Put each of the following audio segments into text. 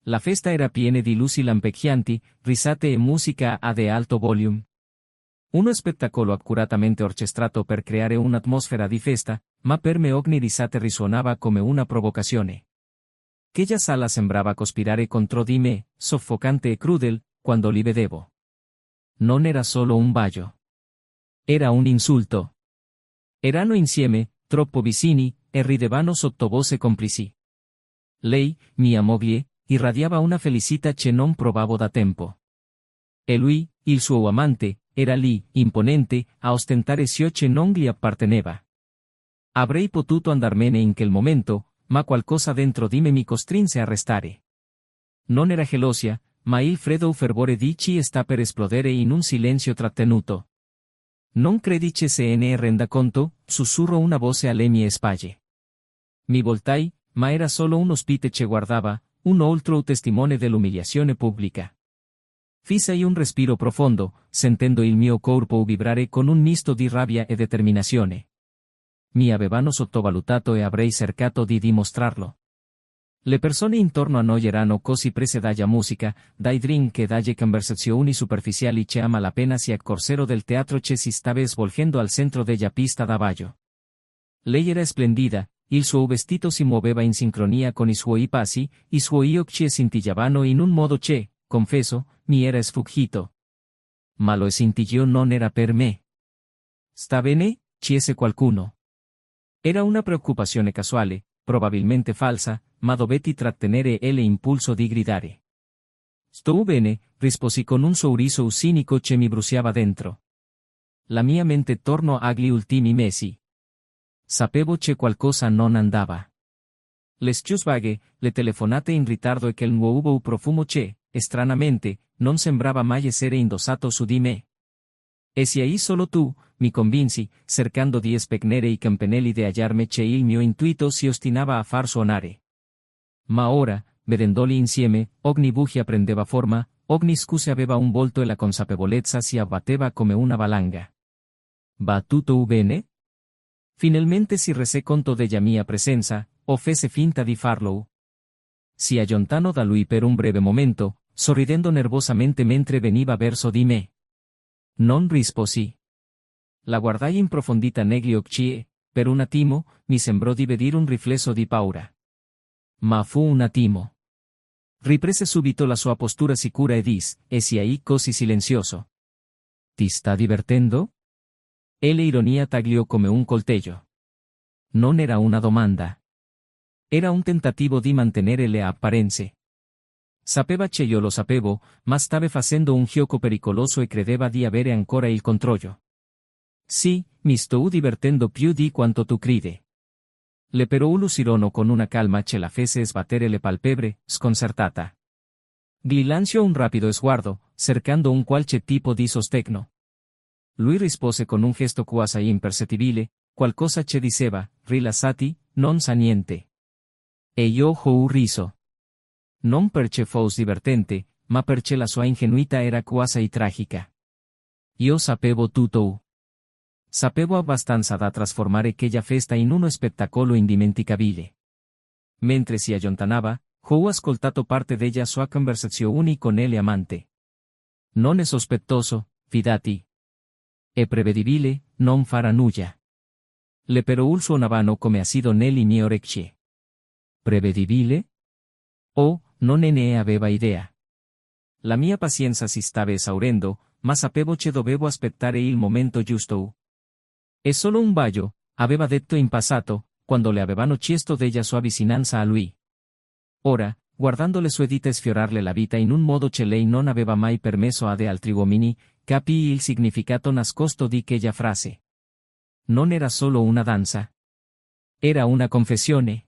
La festa era piena di luci lampeggianti, risate e musica ad alto volume. Uno spettacolo accuratamente orchestrato per creare un'atmosfera di festa, ma per me ogni risata risuonava come una provocazione. Quella sala sembrava cospirare contro di me, soffocante e crudel, quando li vedevo. Non era solo un bacio. Era un insulto. Erano insieme, troppo vicini, e ridevano sottovoce complici. Lei, mia moglie, irradiava una felicità che non provavo da tempo. E lui, il suo amante, era lì, imponente, a ostentare ciò che non gli apparteneva. Avrei potuto andarmene in quel momento, ma qualcosa dentro di me mi costrinse a restare. Non era gelosia, ma il freddo fervore di chi sta per esplodere in un silenzio trattenuto. Non credi che se ne renda conto, sussurrò una voce alle mie spalle. Mi voltai, ma era solo un ospite che guardava, un altro testimone dell'umiliazione pubblica. Fissai un respiro profondo, sentendo il mio corpo vibrare con un misto di rabbia e determinazione. Mi avevano sottovalutato e avrei cercato di dimostrarlo. Le persone intorno a noi erano così prese dalla musica, dai drink e dalle conversazioni superficiali che a malapena si accorsero del teatro che si stava svolgendo al centro della pista da ballo. Lei era splendida, il suo vestito si muoveva in sincronia con i suoi passi, i suoi occhi scintillavano in un modo che, confesso, mi era sfuggito. Ma lo scintillio non era per me. «Sta bene?» chiese qualcuno. Era una preoccupazione casuale, probabilmente falsa, ma dovetti trattenere l'impulso di gridare. «Sto bene», risposi con un sorriso cinico che mi bruciava dentro. La mia mente tornò agli ultimi mesi. Sapevo che qualcosa non andava. Le schiusvaghe, le telefonate in ritardo e quel nuovo profumo che, stranamente, non sembrava mai essere indossato su di me. E sei solo tu, mi convinsi, cercando di spegnere i campanelli di hallarme che il mio intuito si ostinava a far suonare. Ma ora, vedendoli insieme, ogni bugia prendeva forma, ogni scusa aveva un volto e la consapevolezza si abbatteva come una valanga. «Va tutto bene?» Finalmente si rese conto della mia presenza, o fece finta di farlo. Si allontanò da lui per un breve momento, sorridendo nervosamente mentre veniva verso di me. Non risposi. La guardai in profondità negli occhi e, per un attimo, mi sembrò di vedere un riflesso di paura. Ma fu un attimo. Riprese subito la sua postura sicura e disse, e sei così silenzioso. «Ti sta divertendo?» E l'ironia tagliò come un coltello. Non era una domanda. Era un tentativo di mantenere le apparenze. Sapeva che io lo sapevo, ma stava facendo un gioco pericoloso e credeva di avere ancora il controllo. «Sì, mi sto divertendo più di quanto tu credi». Le però lucirono con una calma che la fece sbattere le palpebre, sconcertata. Gli lanciò un rapido sguardo, cercando un qualche tipo di sostegno. Lui rispose con un gesto quasi impercettibile, qualcosa che diceva, rilassati, non sa niente. E io ho riso. Non perché fosse divertente, ma perché la sua ingenuità era quasi tragica. Io sapevo tutto. Sapevo abbastanza da trasformare quella festa in uno spettacolo indimenticabile. Mentre si allontanava, ho ascoltato parte della sua conversazione con l'amante. Non è sospettoso, fidati. È prevedibile, non farà nulla. Le però suonavano come acido nelle mie orecchie. Prevedibile? Oh, non ne aveva idea. La mia pazienza si stava esaurendo, ma sapevo che dovevo aspettare il momento giusto. È solo un bacio, aveva detto in passato, quando le avevano chiesto della sua vicinanza a lui. Ora, guardando le sue dita sfiorarle la vita in un modo che lei non aveva mai permesso ad altri uomini, capii il significato nascosto di quella frase. Non era solo una danza. Era una confessione.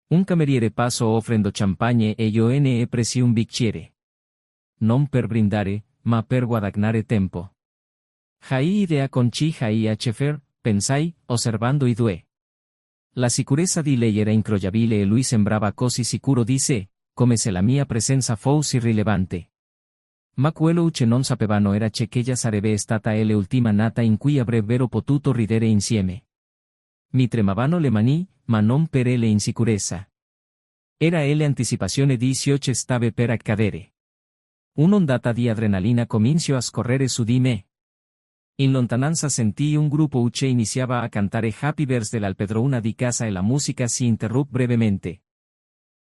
Un cameriere passò offrendo champagne e io ne presi un bicchiere. Non per brindare, ma per guadagnare tempo. Hai idea con chi hai a che fare, pensai, osservando i due. La sicurezza di lei era incrollabile e lui sembrava così sicuro di sé, come se la mia presenza fosse irrilevante. Ma quello che non sapevano era che ella sarebbe stata l'ultima nata in cui avrebbero potuto ridere insieme. Mi tremavano le mani, ma non per l'insicurezza. Era l'anticipazione di 18 stave per accadere. Un'ondata di adrenalina cominciò a scorrere su di me. In lontananza sentii un gruppo che iniziava a cantare Happy Birthday al padrona di casa e la musica si interruppe brevemente.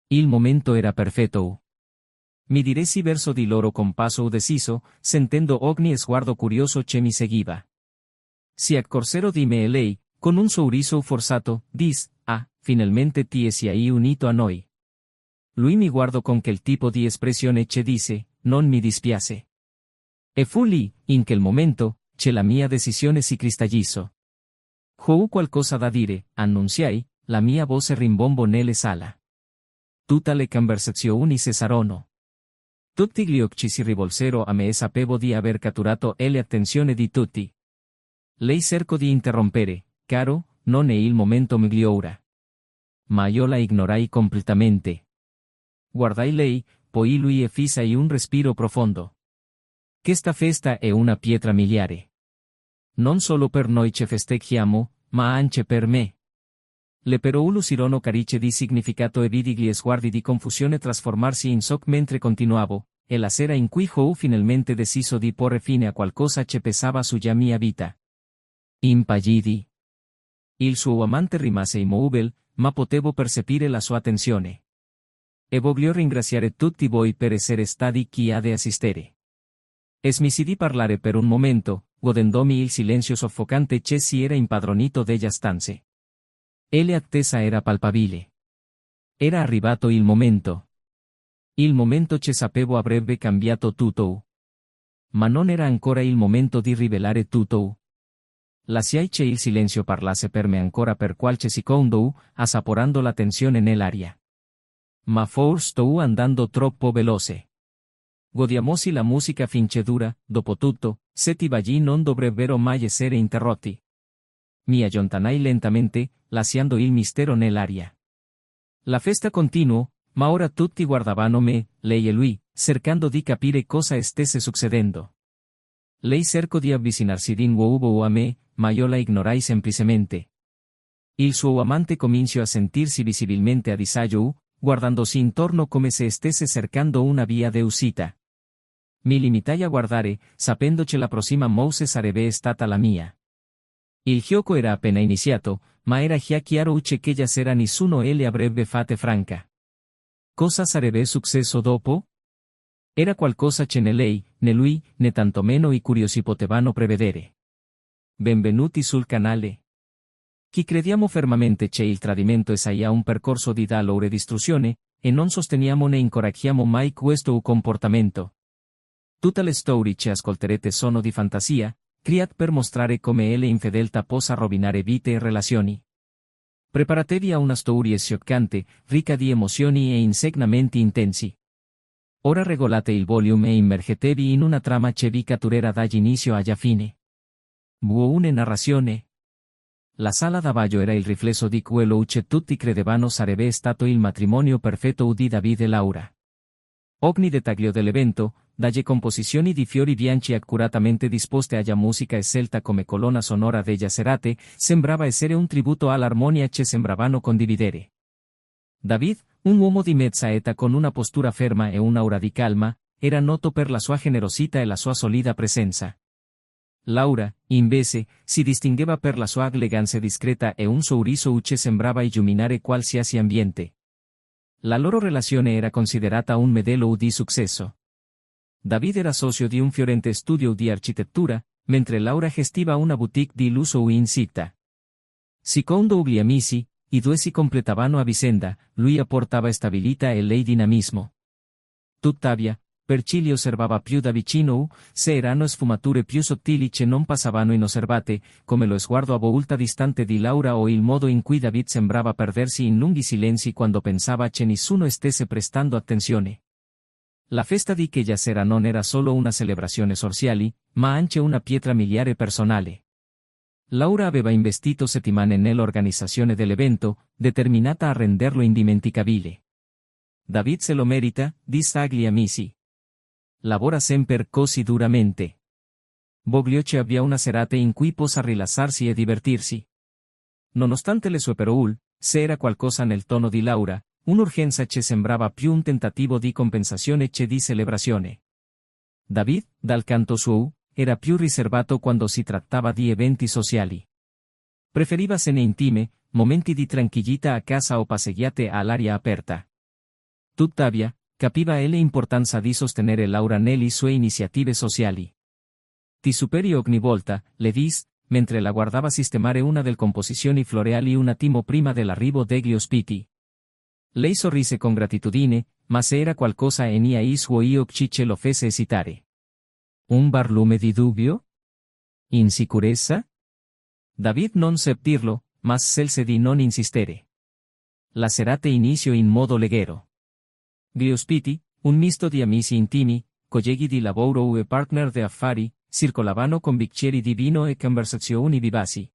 Il momento era perfetto. Mi diressi verso di loro con passo deciso, sentendo ogni sguardo curioso che mi seguiva. Si accorsero di me e lei, con un sorriso forzato, disse, ah, finalmente ti sei unito a noi. Lui mi guardò con quel tipo di espressione che disse, non mi dispiace. E fu lì, in quel momento, che la mia decisione si cristallizzò. Ho qualcosa da dire, annunziai, la mia voce rimbombo nelle sala. Tutte le conversazioni cessarono. Tutti gli occhi si rivolsero a me e sapevo di aver catturato l'attenzione di tutti. Lei cercò di interrompere, caro, non è il momento migliore. Ma io la ignorai completamente. Guardai lei, poi lui e fissai un respiro profondo. Questa festa è una pietra miliare. Non solo per noi che festeggiamo, ma anche per me. Le parole usirono carice di significato e vidi gli sguardi di confusione trasformarsi in shock mentre continuavo, e la sera in cui ho finalmente deciso di porre fine a qualcosa che pesava sulla mia vita. Impallidi. Il suo amante rimase immobile, ma potevo percepire la sua attenzione. E voglio ringraziare tutti voi per essere stati qui ad assistere. Smisi di parlare per un momento, godendomi il silenzio soffocante che si era impadronito delle stanze. E l'attesa era palpabile. Era arrivato il momento. Il momento che sapevo avrebbe cambiato tutto. Ma non era ancora il momento di rivelare tutto. Lasciai che il silenzio parlasse per me ancora per qualche secondo, assaporando la tensione nell'aria. Ma forse sto andando troppo veloce. Godiamosi la musica finché dura, dopotutto, sette bagli non dovrebbero mai essere interrotti. Mi allontanai lentamente, lasciando il mistero nell'aria. La festa continuò, ma ora tutti guardavano me, lei e lui, cercando di capire cosa stesse succedendo. Lei cercò di avvicinarsi di nuovo a me, ma io la ignorai semplicemente. Il suo amante cominciò a sentirsi visibilmente a disagio, guardandosi intorno come se stesse cercando una via de uscita. Mi limitai a guardare, sapendo che la prossima mouse sarebbe stata la mia. Il gioco era appena iniziato, ma era già chiaro che quella sera nessuno le avrebbe fatte franca. Cosa sarebbe successo dopo? Era qualcosa che né lei, né lui, né tantomeno i curiosi potevano prevedere. Benvenuti sul canale. Chi crediamo fermamente che il tradimento sia un percorso di dolore e distruzione, e non sosteniamo né incoraggiamo mai questo comportamento. Tutte le storie che ascolterete sono di fantasia, create per mostrare come l'infedeltà possa rovinare vite e relazioni. Preparatevi a una storia scioccante, ricca di emozioni e insegnamenti intensi. Ora regolate il volume e immergetevi in una trama che vi catturerà dall'inizio alla fine. Buona narrazione. La sala d'aballo era il riflesso di quello che tutti credevano sarebbe stato il matrimonio perfetto di David e Laura. Ogni dettaglio dell'evento, dalle composizioni di fiori bianchi accuratamente disposte alla musica scelta come colonna sonora delle serate, sembrava essere un tributo all'armonia che sembravano condividere. David, un uomo di mezza età con una postura ferma e un'aura di calma, era noto per la sua generosità e la sua solida presenza. Laura, invece, si distingueva per la sua eleganza discreta e un sorriso che sembrava illuminare qualsiasi ambiente. La loro relazione era considerata un modello di successo. David era socio di un fiorente studio di architettura, mentre Laura gestiva una boutique di lusso in città. Secondo gli amici, i due si completavano a vicenda, lui apportava stabilità e lei dinamismo. Tuttavia, per chi li osservava più da vicino, se erano sfumature più sottili che non passavano inosservate, come lo sguardo a volte distante di Laura o il modo in cui David sembrava perdersi in lunghi silenzi quando pensava che nessuno stesse prestando attenzione. La festa di quella sera non era solo una celebrazione sorciali, ma anche una pietra miliare personale. Laura aveva investito settimane nell'organizzazione dell'evento, determinata a renderlo indimenticabile. David se lo merita, disse agli amici. Lavora sempre così duramente. Voglio che abbia una serata in cui possa rilassarsi e divertirsi. Nonostante le sue parole, se era qualcosa nel tono di Laura, un'urgenza che sembrava più un tentativo di compensazione che di celebrazione. David, dal canto suo, era più riservato quando si trattava di eventi sociali. Preferiva cene intime, momenti di tranquillità a casa o passeggiate all'aria aperta. Tuttavia, capiva l'importanza di sostenere Laura nelle sue iniziative sociali. Ti superi ogni volta, le disse, mentre la guardava sistemare una delle composizioni floreali un attimo prima dell'arrivo degli ospiti. Lei sorrise con gratitudine, ma se era qualcosa nei suoi occhi che lo fece esitare. Un barlume di dubbio? Insicurezza? David non seppe dirlo, ma scelse di non insistere. La serata iniziò in modo leggero. Gli ospiti, un misto di amici intimi, colleghi di lavoro e partner di affari, circolavano con bicchieri di vino e conversazioni vivaci.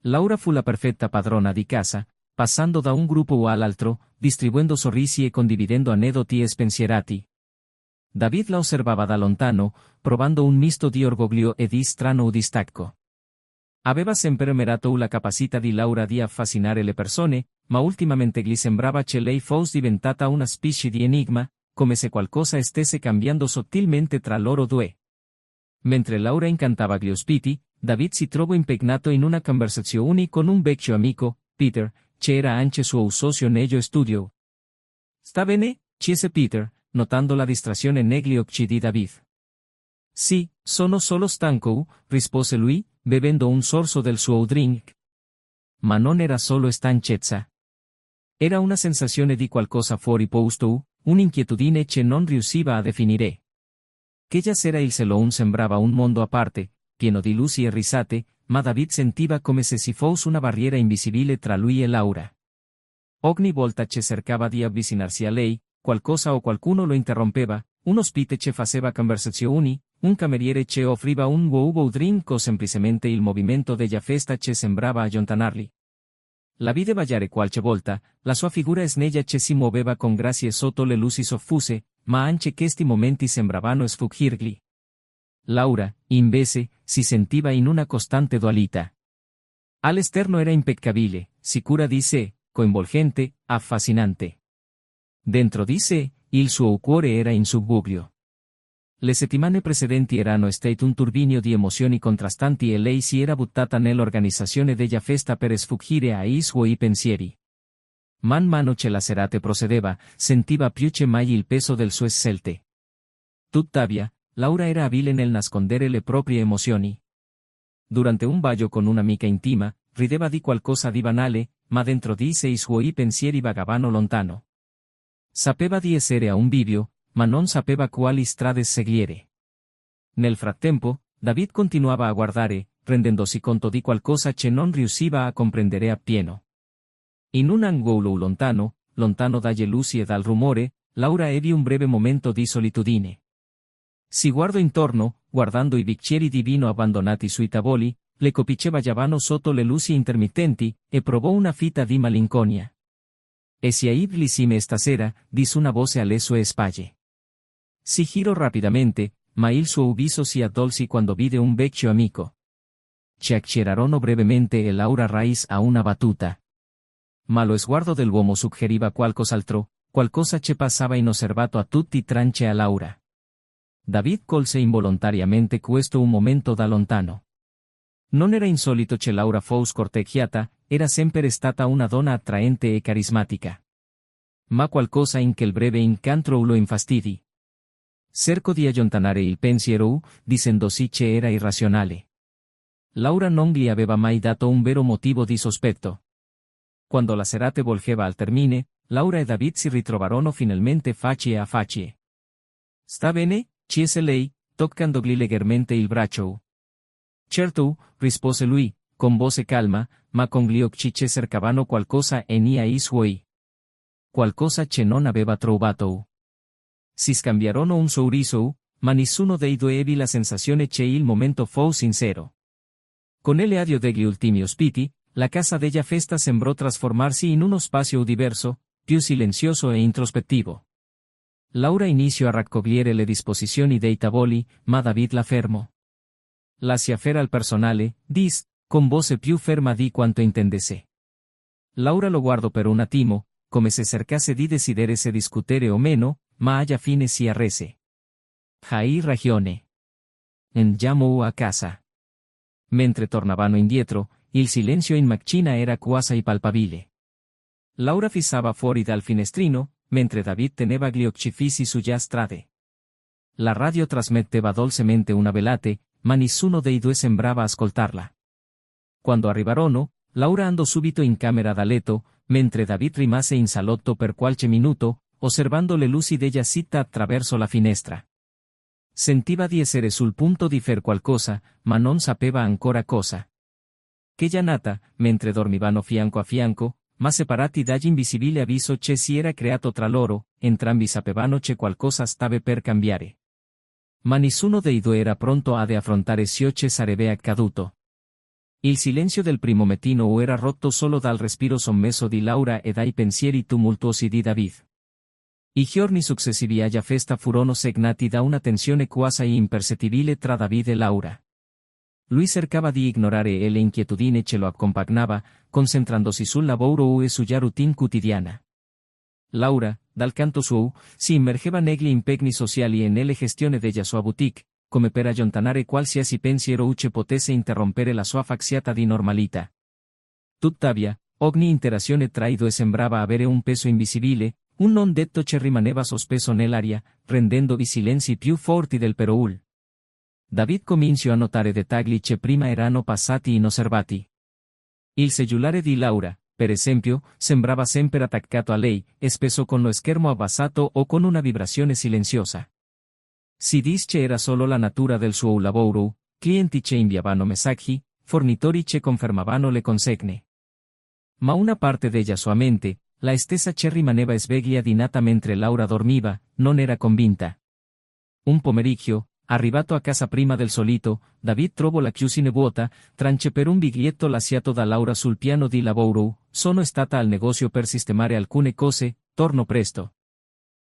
Laura fu la perfetta padrona di casa, passando da un gruppo all'altro, distribuendo sorrisi e condividendo aneddoti spensierati. David la osservava da lontano, provando un misto di orgoglio e di strano distacco. Aveva sempre ammirato la capacità di Laura di affascinare le persone, ma ultimamente gli sembrava che lei fosse diventata una specie di enigma, come se qualcosa stesse cambiando sottilmente tra loro due. Mentre Laura incantava gli ospiti, David si trovò impegnato in una conversazione con un vecchio amico, Peter, che era anche suo socio nello studio. «Sta bene?» chiese Peter, notando la distrazione negli occhi di David. «Sì, sono solo stanco», rispose lui, bevendo un sorso del suo drink. Ma non era solo stanchezza. Era una sensazione di qualcosa fuori posto, un'inquietudine che non riusciva a definire. Quella sera il salone sembrava un mondo a parte, pieno di luci e risate, ma David sentiva come se ci fosse una barriera invisibile tra lui e Laura. Ogni volta che cercava di avvicinarsi a lei, qualcosa o qualcuno lo interrompeva, un ospite che faceva conversazioni, un cameriere che offriva un nuovo drink o semplicemente il movimento della festa che sembrava allontanarli. La vide ballare qualche volta, la sua figura snella che si muoveva con grazia sotto le luci soffuse, ma anche questi momenti sembravano sfuggirgli. Laura, invece, si sentiva in una costante dualità. All'esterno era impeccabile, sicura di sé, coinvolgente, affascinante. Dentro di sé, il suo cuore era in subbuglio. Le settimane precedenti erano state un turbinio di emozioni contrastanti e lei si era buttata nell'organizzazione della festa per sfuggire ai suoi pensieri. Man mano che la serata procedeva, sentiva più che mai il peso del suo scelte. Tuttavia, Laura era abile nel nascondere le proprie emozioni. Durante un bacio con un'amica intima, rideva di qualcosa di banale, ma dentro di sé i suoi pensieri vagavano lontano. Sapeva di essere a un bivio, ma non sapeva quali strade seguire. Nel frattempo, David continuava a guardare, rendendosi conto di qualcosa che non riusciva a comprendere appieno. In un angolo lontano, lontano dalle luci e dal rumore, Laura ebbe un breve momento di solitudine. Si guardò intorno, guardando i bicchieri di vino abbandonati sui tavoli, le coppice ballavano sotto le luci intermittenti, e provò una fita di malinconia. «E si aibli sime stasera», disse una voce alle sue spalle. Si girò rapidamente, ma il suo viso si addolci quando vide un vecchio amico. Chiacchierarono brevemente e Laura rise a una battuta. Ma lo sguardo dell'uomo suggeriva qualcos'altro, qualcosa che passava inosservato a tutti tranche a Laura. David colse involontariamente questo un momento da lontano. Non era insolito che Laura fosse corteggiata, era sempre stata una donna attraente e carismatica. Ma qualcosa in quel breve incontro lo infastidì. Cercò di allontanare il pensiero, dicendosi che era irrazionale. Laura non gli aveva mai dato un vero motivo di sospetto. Quando la serata volgeva al termine, Laura e David si ritrovarono finalmente faccia a faccia. «Sta bene?» chiese lei, toccandogli leggermente il braccio. «Certo», rispose lui, con voce calma, ma con gli occhi che cercavano qualcosa nei suoi. Qualcosa che non aveva trovato. Si scambiarono un sorriso, ma nessuno dei due ebbe la sensazione che il momento fu sincero. Con l'addio degli ultimi ospiti, la casa della festa sembrò trasformarsi in uno spazio diverso, più silenzioso e introspettivo. Laura iniziò a raccogliere le disposizioni dei tavoli, ma David la fermò. «Lascia fare al personale», disse, con voce più ferma di quanto intendesse. Laura lo guardò per un attimo, come se cercasse di decidere se discutere o meno, ma alla fine si arrese. Hai ragione. Andiamo a casa. Mentre tornavano indietro, il silenzio in macchina era quasi palpabile. Laura fissava fuori dal finestrino, mentre David teneva gli occhi fissi sulla strada. La radio trasmetteva dolcemente una velate, ma nessuno dei due sembrava ascoltarla. Quando arrivarono, Laura andò subito in camera da letto, mentre David rimase in salotto per qualche minuto, osservando le luci della città attraverso la finestra. Sentiva di essere sul punto di fare qualcosa, ma non sapeva ancora cosa. Quella nata, mentre dormivano fianco a fianco, ma separati dall'invisibile avviso che si era creato tra loro, entrambi sapevano che qualcosa stava per cambiare. Ma nessuno dei due era pronto ad affrontare ciò che sarebbe accaduto. Il silenzio del primo mattino era rotto solo dal respiro sommesso di Laura e dai pensieri tumultuosi di David. I giorni successivi alla festa furono segnati da una tensione quasi impercettibile tra David e Laura. Lui cercava di ignorare l'inquietudine che lo accompagnava, concentrandosi sul lavoro e sulla routine quotidiana. Laura, dal canto suo, si immergeva negli impegni sociali e nelle gestioni della sua boutique, come per allontanare qualsiasi pensiero che potesse interrompere la sua faziata di normalità. Tuttavia, ogni interazione tra i due sembrava avere un peso invisibile, un non detto che rimaneva sospeso nell'aria, rendendo i silenzi più forti del Perul. David cominciò a notare dettagli che prima erano passati inosservati. Il cellulare di Laura, per esempio, sembrava sempre attaccato a lei, e spesso con lo schermo abbassato o con una vibrazione silenziosa. Si dice che era solo la natura del suo lavoro, clienti che inviavano messaggi, fornitori che confermavano le consegne. Ma una parte della sua mente, la stessa che rimaneva sveglia di nata mentre Laura dormiva, non era convinta. Un pomeriggio, arrivato a casa prima del solito, David trovò la chiusina vuota, tranche per un biglietto lasciato da Laura sul piano di lavoro: sono stata al negozio per sistemare alcune cose, torno presto.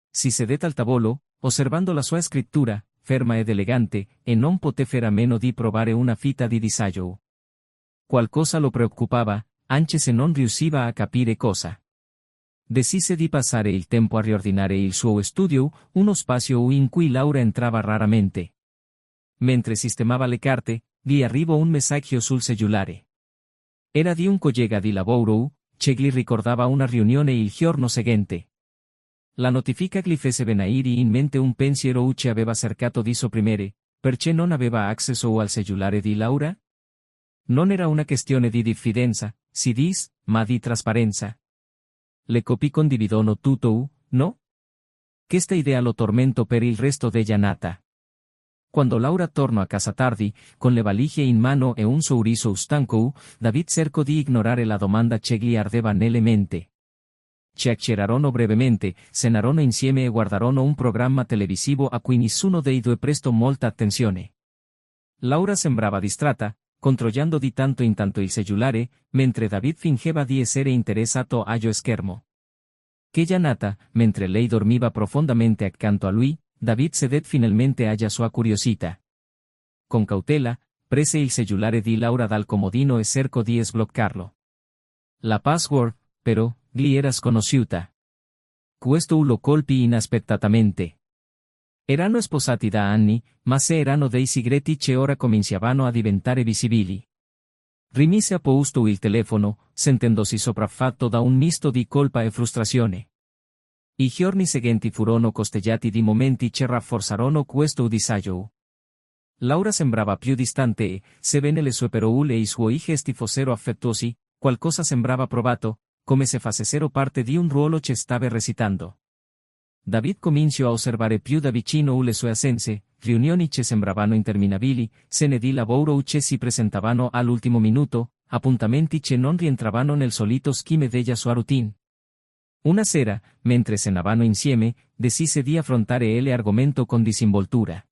Si sedette al tavolo, osservando la sua scrittura, ferma ed elegante, e non poté fare a meno di provare una fita di disagio. Qualcosa lo preoccupava, anche se non riusciva a capire cosa. Decise di passare il tempo a riordinare il suo studio, uno spazio in cui Laura entrava raramente. Mentre sistemava le carte, gli arrivò un messaggio sul cellulare. Era di un collega di lavoro, che gli ricordava una riunione il giorno seguente. La notifica gli fece venire in mente un pensiero che aveva cercato di sopprimere: perché non aveva accesso al cellulare di Laura? Non era una questione di diffidenza, si dice, ma di trasparenza. Le copie condividono tutto, no? Questa idea lo tormentò per il resto della nata. Quando Laura tornò a casa tardi, con le valigie in mano e un sorriso stanco, David cercò di ignorare la domanda che gli ardeva nelle mente. Chiacchierarono brevemente, cenarono insieme e guardarono un programma televisivo a cui nessuno dei due prestò molta attenzione. Laura sembrava distratta, controllando di tanto in tanto il cellulare, mentre David fingeva di essere interessato allo schermo. Quella nata, mentre lei dormiva profondamente accanto a lui, David cedette finalmente alla sua curiosità. Con cautela, prese il cellulare di Laura dal comodino e cercò di sbloccarlo. La password, però, gli era sconosciuta. Questo lo colpì inaspettatamente. Erano sposati da anni, ma se erano dei segreti che ora cominciavano a diventare visibili. Rimise a posto il telefono, sentendosi sopraffatto da un misto di colpa e frustrazione. I giorni seguenti furono costellati di momenti che rafforzarono questo disagio. Laura sembrava più distante e, sebbene le sue parole e i suoi gesti fossero affettuosi, qualcosa sembrava provato, come se facessero parte di un ruolo che stava recitando. David cominciò a osservare più da vicino le sue assenze, riunioni che sembravano interminabili, cene di lavoro che si presentavano all'ultimo minuto, appuntamenti che non rientravano nel solito schema della sua routine. Una sera, mentre cenavano insieme, decise di affrontare l'argomento con disinvoltura.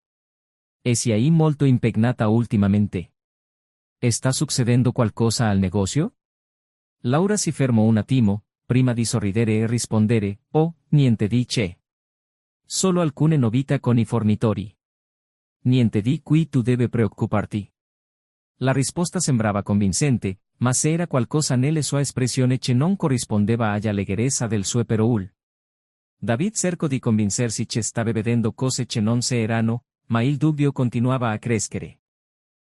E si è molto impegnata ultimamente. Sta succedendo qualcosa al negozio? Laura si fermò un attimo, prima di sorridere e rispondere: oh, niente di che. Solo alcune novità con i fornitori. Niente di cui tu deve preoccuparti. La risposta sembrava convincente, ma se era qualcosa nelle sua espressione che non corrispondeva alla leggerezza del suo Peroul. David cercò di convincersi che stava vedendo cose che non se erano, ma il dubbio continuava a crescere.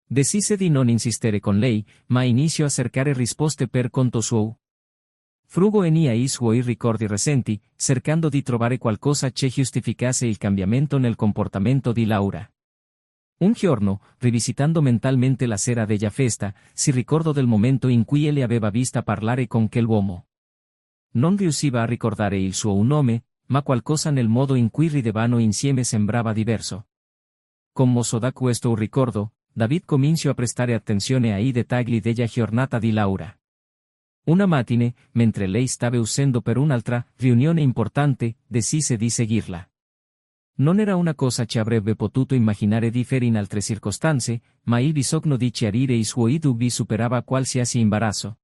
Decise di non insistere con lei, ma iniziò a cercare risposte per conto suo. Frugo nei suoi ricordi recenti, cercando di trovare qualcosa che giustificasse il cambiamento nel comportamento di Laura. Un giorno, rivisitando mentalmente la sera della festa, si ricordò del momento in cui le aveva vista parlare con quell'uomo. Non riusciva a ricordare il suo nome, ma qualcosa nel modo in cui ridevano insieme sembrava diverso. Commosso da questo ricordo, David cominciò a prestare attenzione ai dettagli della giornata di Laura. Una mattina, mentre lei stava uscendo per un'altra riunione importante, decise di seguirla. Non era una cosa che avrebbe potuto immaginare di fare in altre circostanze, ma il bisogno di chiarire i suoi dubbi superava qualsiasi imbarazzo.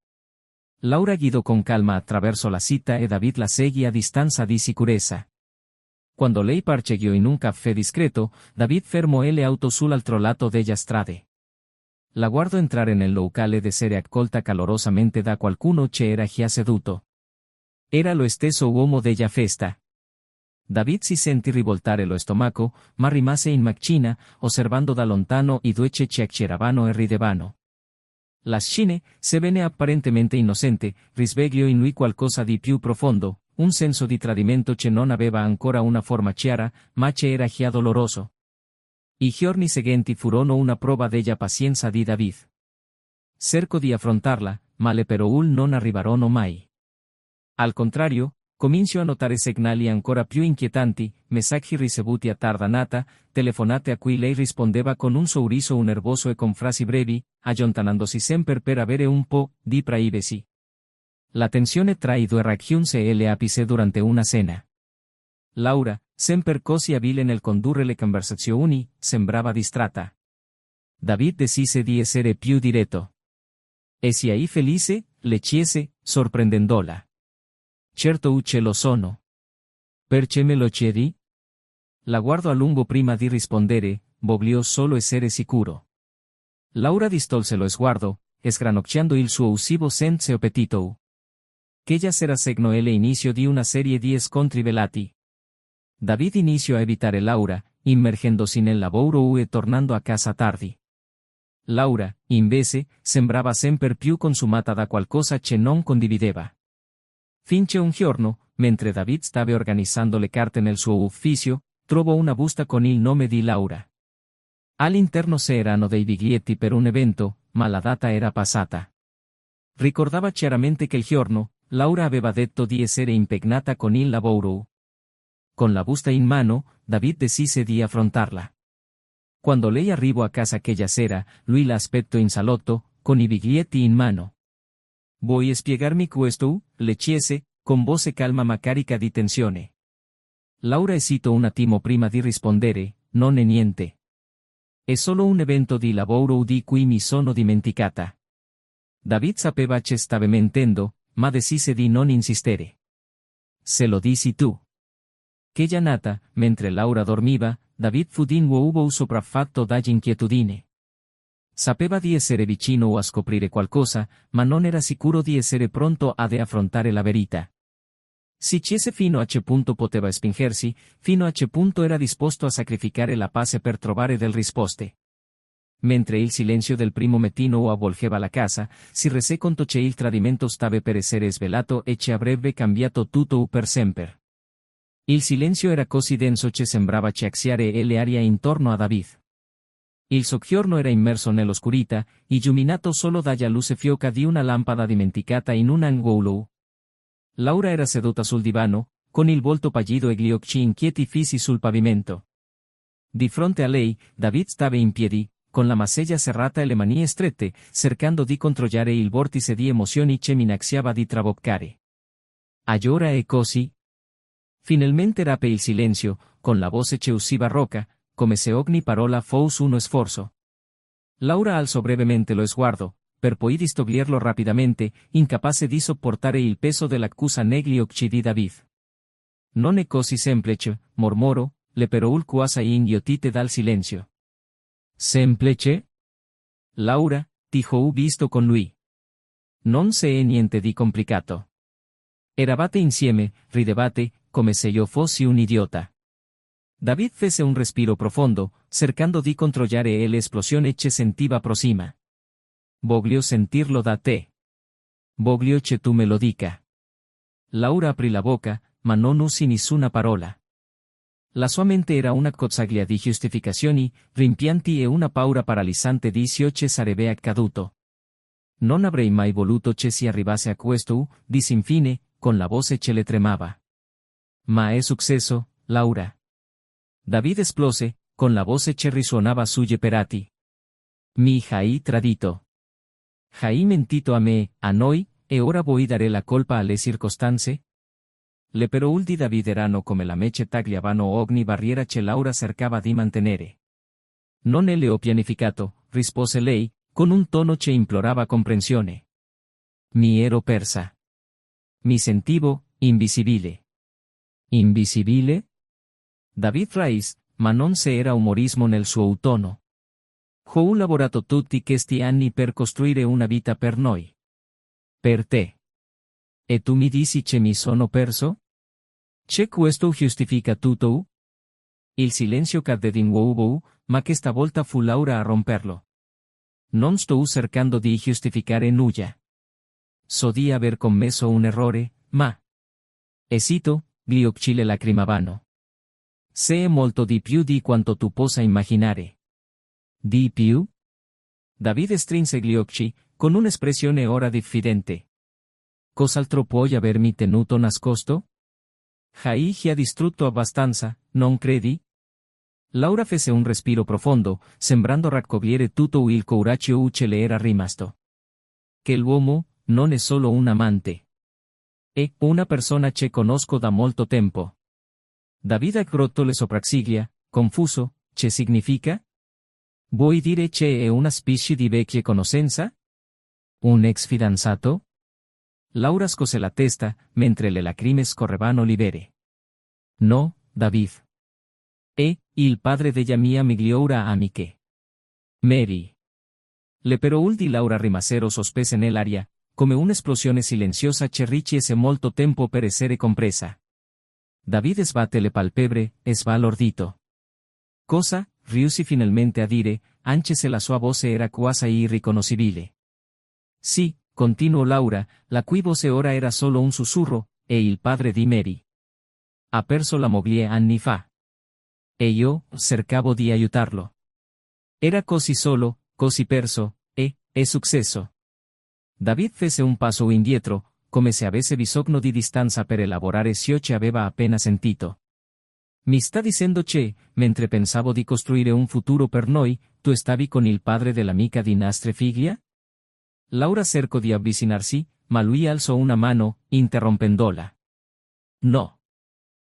Laura guidò con calma attraverso la città e David la seguì a distanza di sicurezza. Quando lei parcheggiò in un caffè discreto, David fermò le auto sull'altro lato della strada. La guardò entrare nel locale ed essere accolta calorosamente da qualcuno che era già seduto. Era lo stesso uomo della festa. David si sentì rivoltare lo stomaco, ma rimase in macchina, osservando da lontano i due che chiacchieravano e ridevano. La scena, sebbene apparentemente innocente, risvegliò in lui qualcosa di più profondo, un senso di tradimento che non aveva ancora una forma chiara, ma che era già doloroso. I giorni seguenti furono una prova della pazienza di David. Cercò di affrontarla, ma le Peroul non arrivarono mai. Al contrario, cominciò a notare segnali ancora più inquietanti, messaggi ricevuti a tardanata, telefonate a cui lei rispondeva con un sorriso nervoso e con frasi brevi, allontanandosi sempre per avere un po' di privacy. La tensione tra i due raggiunse l'apice durante una cena. Laura, sempre così abile nel condurre le conversazioni, sembrava distratta. David decise di essere più diretto. E sei felice? Le chiese, sorprendendola. Certo ce lo sono. Perché me lo chiedi? La guardò a lungo prima di rispondere, voglio solo essere sicuro. Laura distolse lo sguardo, sgranocchiando il suo usivo senso appetito. Quella sera segnò l'inizio di una serie di scontri velati. David iniziò a evitare Laura, immergendosi nel lavoro e tornando a casa tardi. Laura, invece, sembrava sempre più consumata da qualcosa che non condivideva. Finché un giorno, mentre David stava organizzando le carte nel suo ufficio, trovò una busta con il nome di Laura. All'interno c'erano dei biglietti per un evento, ma la data era passata. Ricordava chiaramente che il giorno, Laura aveva detto di essere impegnata con il lavoro. Con la busta in mano, David decise di affrontarla. Quando lei arrivò a casa quella sera, lui la aspettò in salotto, con i biglietti in mano. «Vuoi spiegarmi questo?» le chiese, con voce calma ma carica di tensione. Laura esitò un attimo prima di rispondere, «Non è niente. È solo un evento di lavoro di cui mi sono dimenticata». David sapeva che stava mentendo, ma decise di non insistere. «Se lo dici tu». Quella nata, mentre Laura dormiva, David fu di nuovo sopraffatto dall'inquietudine. Sapeva di essere vicino a scoprire qualcosa, ma non era sicuro di essere pronto ad affrontare la verità. Si chiese fino a che punto poteva spingersi, fino a che punto era disposto a sacrificare la pace per trovare delle risposte. Mentre il silenzio del primo mattino avvolgeva la casa, si rese conto che il tradimento stava per essere svelato e che avrebbe cambiato tutto per sempre. Il silenzio era così denso che sembrava chiacchiare l'aria intorno a David. Il soggiorno era immerso nell'oscurità, illuminato solo dalla luce fioca di una lampada dimenticata in un angolo. Laura era seduta sul divano, con il volto pallido e gli occhi inquieti fissi sul pavimento. Di fronte a lei, David stava in piedi, con la masella serrata e le mani strette, cercando di controllare il vortice di emozioni che minacciava di traboccare. Allora è così? Finalmente rappe il silenzio, con la voce che usciva roca, come se ogni parola fosse uno sforzo. Laura alzò brevemente lo sguardo, per poi distoglierlo rapidamente, incapace di sopportare il peso dell'accusa negli occhi di David. Non è così semplice, mormorò, le Peroul quasi inghiottite dal silenzio. Semplice? Laura, ti ho visto con lui. Non se è niente di complicato. Eravate insieme, ridevate, come se io fossi un idiota. David fece un respiro profondo, cercando di controllare l'esplosione che sentiva prossima. Voglio sentirlo da te. Voglio che tu me lo dica. Laura aprì la bocca, ma non usì nessuna parola. La sua mente era una cozzaglia di giustificazioni, rimpianti e una paura paralizzante di ciò che sarebbe accaduto. Non avrei mai voluto che si arrivasse a questo, disse infine, con la voce che le tremava. Ma è successo, Laura. David esplose, con la voce che risuonava sugli perati. Mi hai tradito. Hai mentito a me, a noi, e ora vuoi dare la colpa alle circostanze? Le parole di David erano come la mece tagliavano ogni barriera che Laura cercava di mantenere. Non le ho pianificato, rispose lei, con un tono che implorava comprensione. Mi ero persa. Mi sentivo invisibile. Invisibile? David Rice, ma non se era umorismo nel suo tono. Ho lavorato tutti questi anni per costruire una vita per noi. Per te. E tu mi dici che mi sono perso? C'è questo giustifica tutto? Il silenzio cadde di nuovo, ma questa volta fu Laura a romperlo. Non sto cercando di giustificare nulla. So di aver commesso un errore, ma... Esito, gli occhi le lacrimavano. Sé molto di più di quanto tu possa immaginare. Di più? David strinse gli occhi, con un'espressione ora diffidente. Cos'altro puoi avermi tenuto nascosto? Hai già distrutto abbastanza, non credi? Laura fece un respiro profondo, sembrando raccogliere tutto il coraggio che le era rimasto. Che l'uomo non è solo un amante. È una persona che conosco da molto tempo. David aggrottò le sopracciglia, confuso, che significa? Vuoi dire che è una specie di vecchia conoscenza? Un ex fidanzato? Laura scose la testa, mentre le lacrime scorrevano libere. No, David. È il padre della mia migliore amiche. Mary. Le parole di Laura rimasero sospese nell'aria, come un'esplosione silenziosa che richiese molto tempo per essere compresa. David sbatte le palpebre, sbalordito. Cosa, riuscì finalmente a dire, anche se la sua voce era quasi irriconoscibile. Sì, continuò Laura, la cui voce ora era solo un sussurro, è il padre di Mary. Ha perso la moglie anni fa. E io, cercavo di aiutarlo. Era così solo, così perso, e, è successo. David fece un passo indietro, come se avesse bisogno di distanza per elaborare ciò che aveva appena sentito. Mi sta dicendo che, mentre pensavo di costruire un futuro per noi, tu stavi con il padre dell'amica di nostra figlia? Laura cercò di avvicinarsi, ma lui alzò una mano, interrompendola. No.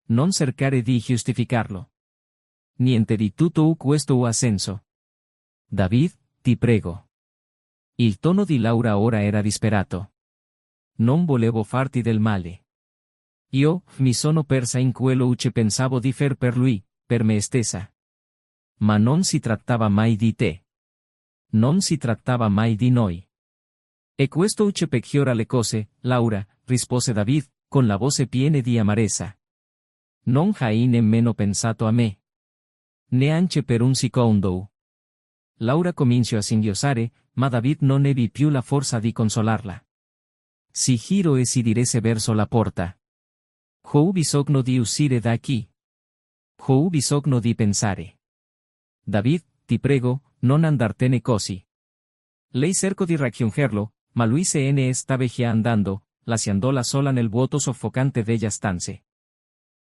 Non cercare di giustificarlo. Niente di tutto questo ha senso. David, ti prego. Il tono di Laura ora era disperato. Non volevo farti del male. Io, mi sono persa in quello che pensavo di far per lui, per me stessa. Ma non si trattava mai di te. Non si trattava mai di noi. E questo che peggiora le cose, Laura, rispose David, con la voce piena di amarezza. Non hai nemmeno pensato a me. Neanche per un secondo. Laura cominciò a singhiozzare, ma David non ebbe più la forza di consolarla. Si girò e si diresse verso la porta. Ho bisogno di uscire da qui. Ho bisogno di pensare. David, ti prego, non andartene così. Lei cercò di raggiungerlo, ma lui se ne stava già andando, lasciandola sola nel vuoto soffocante della stanza.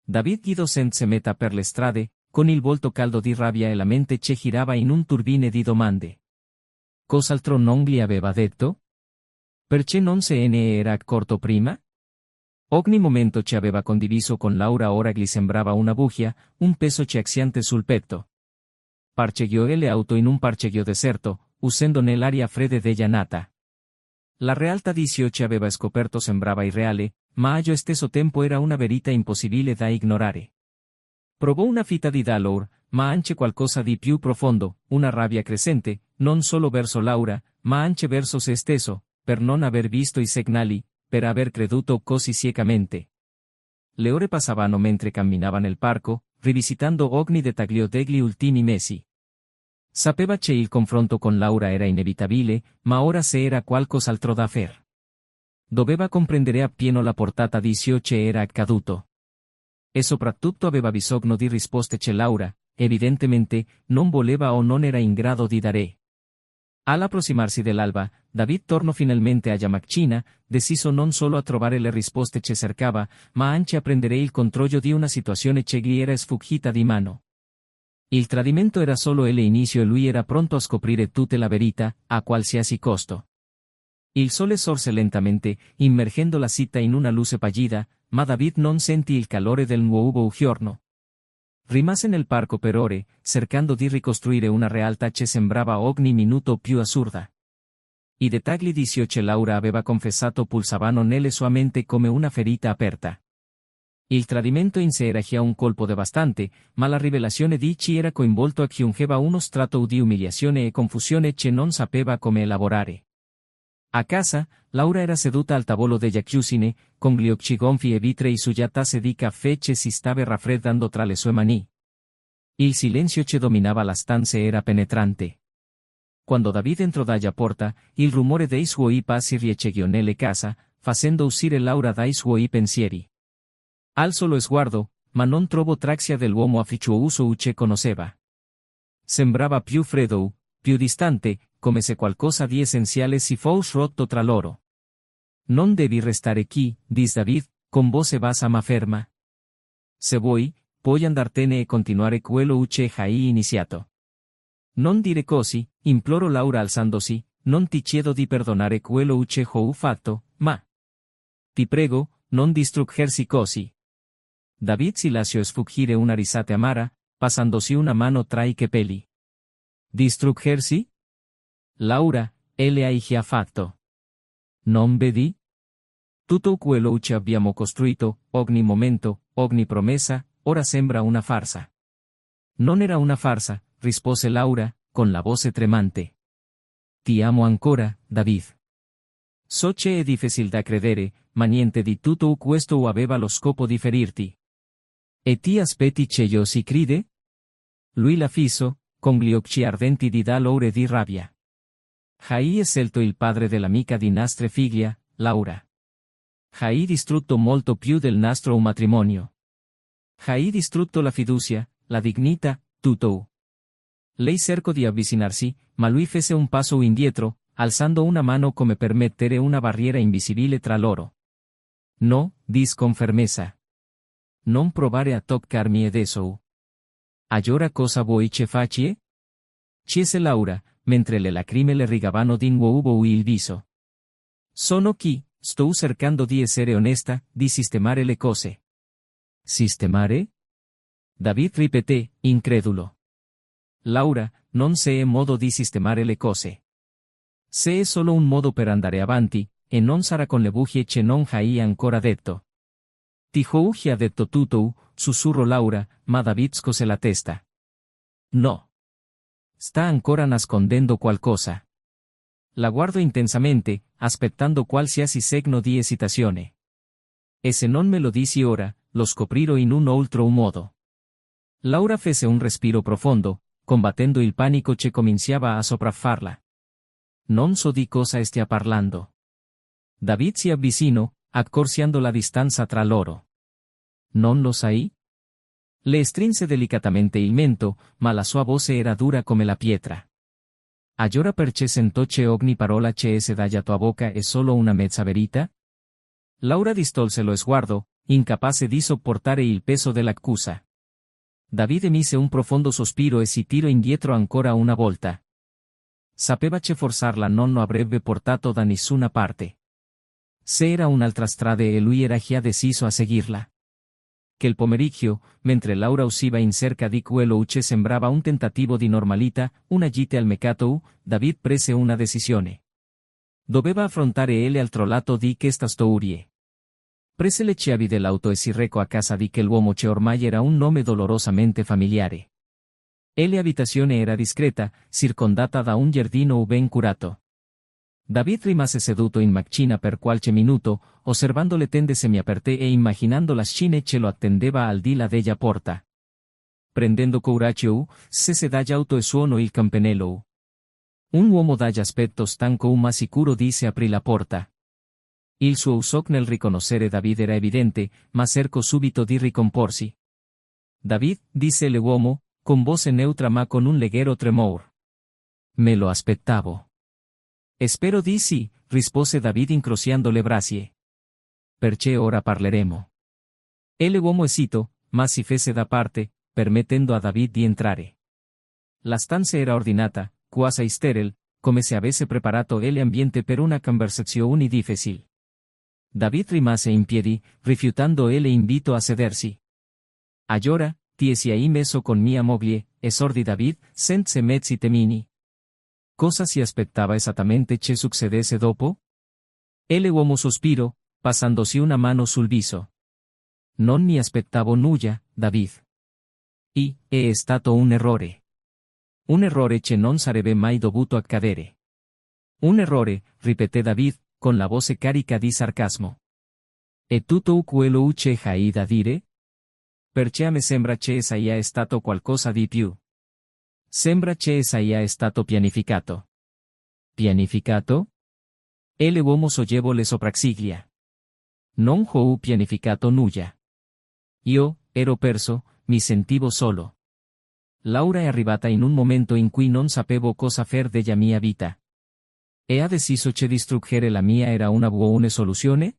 David guidò senza meta per le strade, con il volto caldo di rabbia e la mente che girava in un turbine di domande. Cos'altro non gli aveva detto? Perché non se ne era accorto prima? Ogni momento che aveva condiviso con Laura ora gli sembrava una bugia, un peso ciaxiante sul petto. Parchegiò le auto in un parcheggio deserto, usando nell'aria fredda della nata. La realtà di ciò che aveva scoperto sembrava irreale, ma allo stesso tempo era una verità impossibile da ignorare. Provò una fitta di dolore, ma anche qualcosa di più profondo, una rabbia crescente, non solo verso Laura, ma anche verso se stesso, per non aver visto i segnali, per aver creduto così ciecamente. Le ore passavano mentre camminava nel parco, rivisitando ogni dettaglio degli ultimi mesi. Sapeva che il confronto con Laura era inevitabile, ma ora se era qualcos'altro da fare. Doveva comprendere appieno la portata di ciò che era accaduto. E soprattutto aveva bisogno di risposte che Laura, evidentemente, non voleva o non era in grado di dare. All'approssimarsi dell'alba, David tornò finalmente a Yamachina, deciso non solo a trovare le risposte che cercava, ma anche a prendere il controllo di una situazione che gli era sfuggita di mano. Il tradimento era solo l'inizio e lui era pronto a scoprire tutta la verità, a qualsiasi costo. Il sole sorse lentamente, immergendo la città in una luce pallida, ma David non sentì il calore del nuovo giorno. Rimase nel parco per ore, cercando di ricostruire una realtà che sembrava ogni minuto più assurda. I dettagli di ciò che Laura aveva confessato pulsavano nella sua mente come una ferita aperta. Il tradimento in sé era già un colpo devastante, ma la rivelazione di chi era coinvolto aggiungeva uno strato di umiliazione e confusione che non sapeva come elaborare. A casa, Laura era seduta al tavolo della cucina, con gli occhi gonfi e vitrei sulla tazza di caffè che si stava raffreddando tra le sue mani. Il silenzio che dominava la stanza era penetrante. Quando David entrò dalla porta, il rumore dei suoi passi riecheggiò nella casa, facendo uscire Laura dai suoi pensieri. Alzò lo sguardo, ma non trovò traccia dell'uomo affettuoso che conosceva. Sembrava più freddo, più distante, come se qualcosa di essenziale si fosse rotto tra loro. Non devi restare qui, disse David, con voce bassa ma ferma. Se vuoi, puoi andartene e continuare quello che hai iniziato. Non dire così, implorò Laura alzandosi, non ti chiedo di perdonare quello che ho fatto, ma... Ti prego, non distruggersi così. David si lasciò sfuggire una risata amara, passandosi una mano tra i capelli. Distruggersi? Laura, le hai già fatto. Non vedi? Tutto quello che abbiamo costruito, ogni momento, ogni promessa, ora sembra una farsa. Non era una farsa, rispose Laura, con la voce tremante. Ti amo ancora, David. So che è difficile da credere, ma niente di tutto questo aveva lo scopo di ferirti. E ti aspetti che io si crede? Lui la fisso, con gli occhi ardenti di dolore e di rabbia. Hai scelto il padre dell'amica di nostra figlia, Laura. Hai distrutto molto più del nostro matrimonio. Hai distrutto la fiducia, la dignità, tutto. Lei cercò di avvicinarsi, ma lui fece un passo indietro, alzando una mano come per mettere una barriera invisibile tra loro. No, disse con fermezza. Non provare a toccarmi adesso. Allora cosa vuoi che faccia? Chiese Laura, mentre le lacrime le rigavano di nuovo il viso. Sono qui, sto cercando di essere onesta, di sistemare le cose. Sistemare? David ripeté, incredulo. Laura, non c'è modo di sistemare le cose. Se è solo un modo per andare avanti, e non sarà con le bugie che non hai ancora detto. Ti ho già detto tutto, sussurrò Laura, ma David scose la testa. No. Sta ancora nascondendo qualcosa. La guardo intensamente, aspettando qualsiasi segno di esitazione. E se non me lo dici ora, lo scoprirò in un altro modo. Laura fece un respiro profondo, combattendo il panico che cominciava a sopraffarla. Non so di cosa stia parlando. David si avvicinò, accorciando la distanza tra loro. Non lo sai? Le strinse delicatamente il mento, ma la sua voce era dura come la pietra. Allora perché sentò che ogni parola che esce dalla tua bocca è solo una mezza verità? Laura distolse lo sguardo, incapace di sopportare il peso dell'accusa. David emise un profondo sospiro e si tirò indietro ancora una volta. Sapeva che forzarla non lo avrebbe portato da nessuna parte. Se era un'altra strada e lui era già deciso a seguirla. Quel pomeriggio, mentre Laura usciva in cerca di quello che sembrava un tentativo di normalità, una gita al mercato, David prese una decisione. Doveva affrontare l'altro lato di questa storia. Prese le chiavi dell'auto e si recò a casa di quell'uomo che ormai era un nome dolorosamente familiare. E l'abitazione era discreta, circondata da un giardino ben curato. David rimase seduto in macchina per qualche minuto, osservando le tende semiaperte e immaginando la scene ce lo attendeva al di là della porta. Prendendo coraggio, se dagli auto e suono il campanello. Un uomo dagli aspetto stanco ma sicuro di se aprì la porta. Il suo usok nel riconoscere David era evidente, ma cercò subito di ricomporsi. David, disse l'uomo, con voce neutra ma con un leggero tremor. Me lo aspettavo. Spero di sì, rispose David incrociando le braccia. Perché ora parleremo. L'uomo esitò, ma si fece da parte, permettendo a David di entrare. La stanza era ordinata, quasi sterile, come se avesse preparato l'ambiente per una conversazione difficile. David rimase in piedi, rifiutando l'invito a sedersi. Allora, ti sei messo con mia moglie, esordì David, senza mezzi temini. Cosa si aspettava esattamente che succedesse dopo? L'uomo sospirò, passandosi una mano sul viso. Non mi aspettavo nulla, David. È stato un errore. Un errore che non sarebbe mai dovuto accadere. Un errore, ripeté David, con la voce carica di sarcasmo. E tutto quello che hai da dire? Perché a me sembra che sia stato qualcosa di più. Sembra che sia stato pianificato. Pianificato? L'uomo sollevò le sopracciglia. Non ho pianificato nulla. Io, ero perso, mi sentivo solo. Laura è arrivata in un momento in cui non sapevo cosa fare della mia vita. E ha deciso che distruggere la mia era una buona soluzione?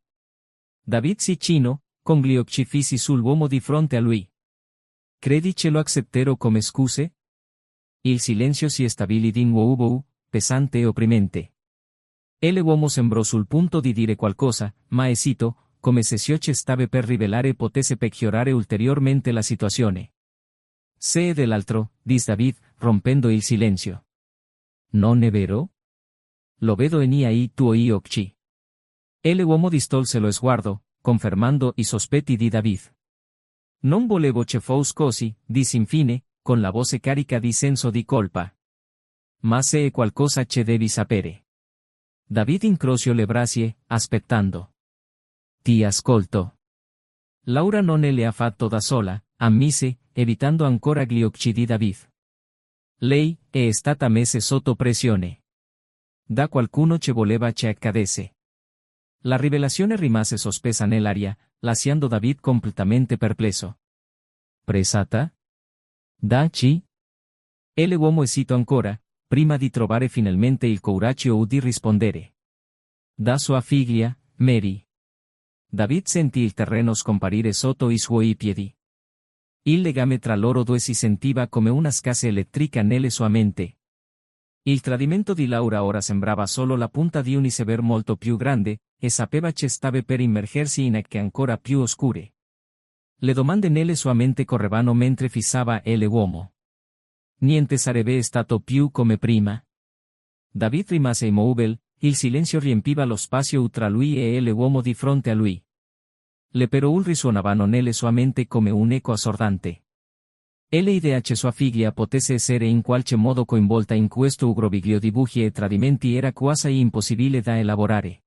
David si chinò, con gli occhi fissi sull'uomo di fronte a lui. Credi che lo accetterò come scuse? Il silenzio si stabilì di nuovo, pesante e opprimente. L'uomo sembrò sul punto di dire qualcosa, ma esitò, come se ciò che stava per rivelare potesse peggiorare ulteriormente la situazione. Se è dell'altro, disse David, rompendo il silenzio. Non è vero? Lo vedo nei tuoi occhi. L'uomo distolse lo sguardo, confermando i sospetti di David. Non volevo che fosse così, disse infine, con la voce carica di senso di colpa. Ma se è qualcosa che devi sapere. David incrociò le braccia, aspettando. Ti ascolto. Laura non le ha fatto da sola, ammise, evitando ancora gli occhi di David. Lei è stata messa sotto pressione. Da qualcuno che voleva che accadesse. La rivelazione rimase sospesa nell'aria, lasciando David completamente perplesso. Pressata? Da chi? L'uomo esitò ancora, prima di trovare finalmente il coraggio di rispondere. Da sua figlia, Mary. David sentì il terreno scomparire sotto i suoi piedi. Il legame tra loro due si sentiva come una scassa elettrica nelle sua mente. Il tradimento di Laura ora sembrava solo la punta di un iceberg molto più grande, e sapeva che stava per immergersi in acque ancora più oscure. Le domande nelle sua mente correvano mentre fissava l'uomo. Niente sarebbe stato più come prima. David rimase immobile, il silenzio riempiva lo spazio tra lui e l'uomo di fronte a lui. Le parole risuonavano nelle sua mente come un eco assordante. E l'idea che sua figlia potesse essere in qualche modo coinvolta in questo groviglio di bugie e tradimenti era quasi impossibile da elaborare.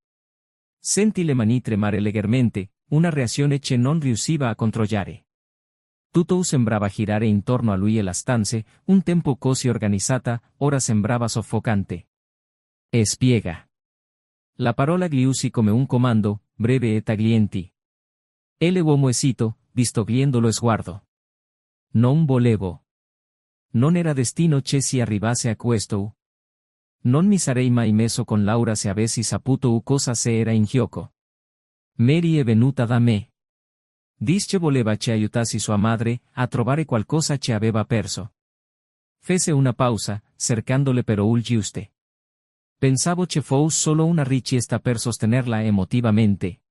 Sentì le mani tremare leggermente, una reazione che non riusciva a controllare. Tutto sembrava girare intorno a lui e la stanza, un tempo così organizzata, ora sembrava soffocante. E spiega. La parola gli uscì come un comando, breve e tagliente. L'uomo esitò, distogliendo lo sguardo. Non volevo. Non era destino che si arrivasse a questo. Non mi sarei mai messo con Laura se avessi saputo cosa se era in gioco. Mary è venuta da me. Dice voleva che aiutassi sua madre a trovare qualcosa che aveva perso. Fece una pausa, cercando le parole giuste. Pensavo che fosse solo una richiesta per sostenerla emotivamente.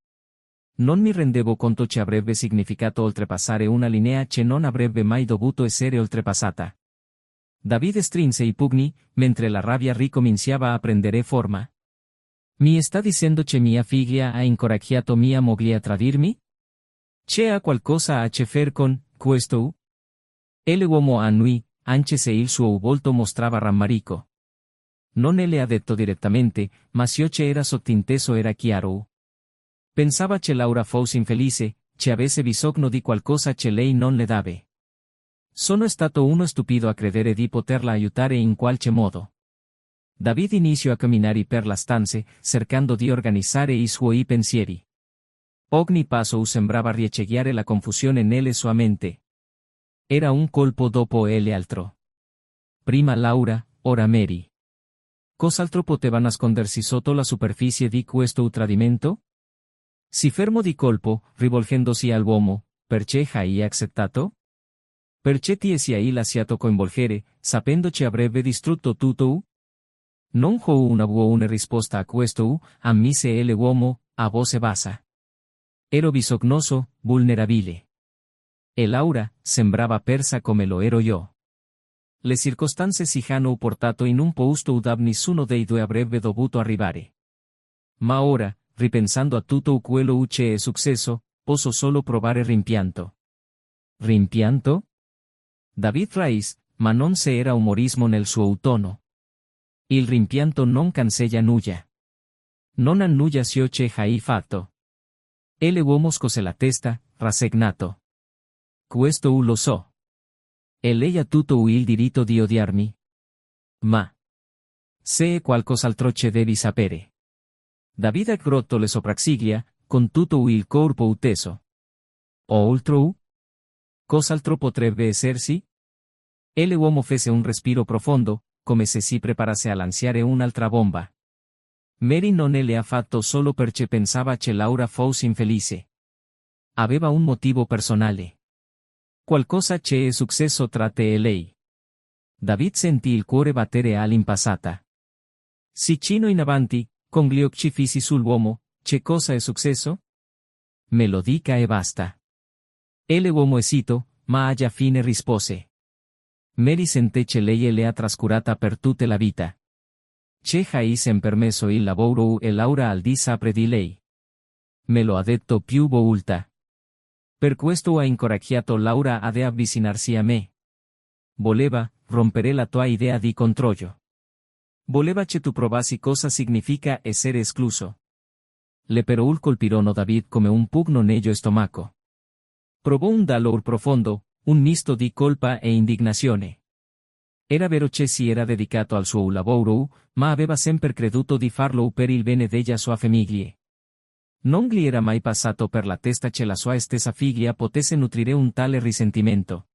Non mi rendevo conto che avrebbe significato oltrepassare una linea che non avrebbe mai dovuto essere oltrepassata. David strinse i pugni, mentre la rabbia ricominciava a prendere forma. Mi sta dicendo che mia figlia ha incoraggiato mia moglie a tradirmi? C'è qualcosa a che fare con questo? L'uomo annui, anche se il suo volto mostrava rammarico. Non le ha detto direttamente, ma se io ce era sottinteso era chiaro. Pensava che Laura fosse infelice, che avesse bisogno di qualcosa che lei non le dava. Sono stato uno stupido a credere di poterla aiutare in qualche modo. David iniziò a camminare per la stanze, cercando di organizzare i suoi pensieri. Ogni passo sembrava riecheggiare la confusione nelle sua mente. Era un colpo dopo l'altro. Prima Laura, ora Mary. Cos'altro poteva nascondersi sotto la superficie di questo tradimento? Si fermò di colpo, rivolgendosi all'uomo, perché hai accettato? Perché ti sei lasciato coinvolgere, sapendo che avrebbe distrutto tutto? Non ho una buona risposta a questo, ammise l'uomo, a voce bassa. Ero bisognoso, vulnerabile. E Laura sembrava persa come lo ero io. Le circostanze si hanno portato in un posto dove nessuno dei due avrebbe dovuto arrivare. Ma ora, ripensando a tutto quello che è successo, posso solo provare rimpianto. Rimpianto? David Rice, ma non se era umorismo nel suo tono. Il rimpianto non cancella nulla. Non annulla ciò che hai fatto. L'uomo scose la testa, rassegnato. Questo lo so. E lei ha tutto il diritto di odiarmi. Ma se è qualcos'altro che devi sapere. David ha rotto le sopracciglia, con tutto il corpo teso. Oltre? Cos'altro potrebbe essersi? L'uomo fece un respiro profondo, come se si preparasse a lanciare un'altra bomba. Mary non le ha fatto solo perché pensava che Laura fosse infelice. Aveva un motivo personale. Qualcosa che è successo tra te e lei. David sentì il cuore battere all'impazzata. Si chinò in avanti, con gli occhi fissi sull'uomo, che cosa è successo? Me lo dica e basta. L'uomo esitò, ma alla fine rispose. Mary sentì che lei le ha trascurata per tutta la vita. Che hai sempre messo il lavoro e Laura al di sopra di lei. Me lo ha detto più volte. Per questo ha incoraggiato Laura ad avvicinarsi a me. Voleva rompere la tua idea di controllo. Voleva che tu provassi cosa significa essere escluso. Le però colpirono David come un pugno nello stomaco. Provò un dolore profondo, un misto di colpa e indignazione. Era vero che si era dedicato al suo lavoro, ma aveva sempre creduto di farlo per il bene della sua famiglia. Non gli era mai passato per la testa che la sua stessa figlia potesse nutrire un tale risentimento.